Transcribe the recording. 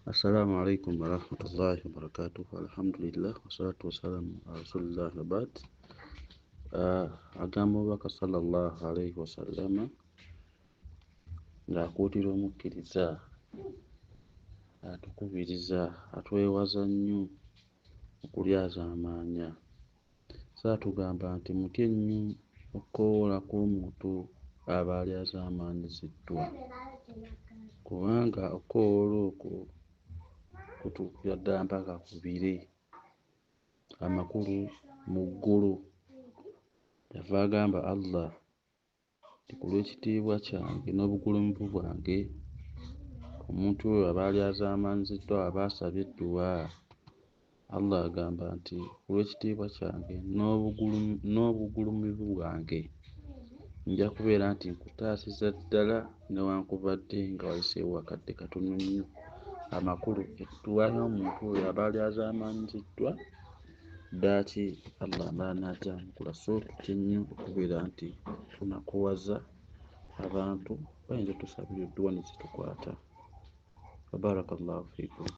Assalamu alaikum warahmatullahi wabarakatuh. Alhamdulillah wassalatu wassalamu ala rasulillah wa ba'd. Agamba obubaka sallallahu alaihi wasallama ng'akuutira omukkiriza atukubiriza atwewaza nnyo okulyaza amaanya. Saatugamba nti mutye nnyo okukoowoola kw'omuntu aba alyaza amaanyiziddwa, kubanga okukoowoola okwo kutuukira ddala mpaka ku bire amakulu mu ggulu. Kyava agamba Allah nti ku lw'ekitiibwa kyange n'obugulumivu bwange, omuntu oyo aba alyaza amaanyiziddwa, aba asabye edduwa. Allah agamba nti ku lw'ekitiibwa kyange n'obugulumivu bwange nja kubeera nti nkutaasiza ddala newankubadde nga wayiseewo akadde katono nnyo. Amakulu edduwa y'omuntu oyo aba alyaza amaanyiziddwa ddaaki Allah aba anaagyanukula. So tutye nnyo okubeera nti tunakuwaza abantu bayinza otusabira edduwa ne zitukwata. Barakallahu fiikum.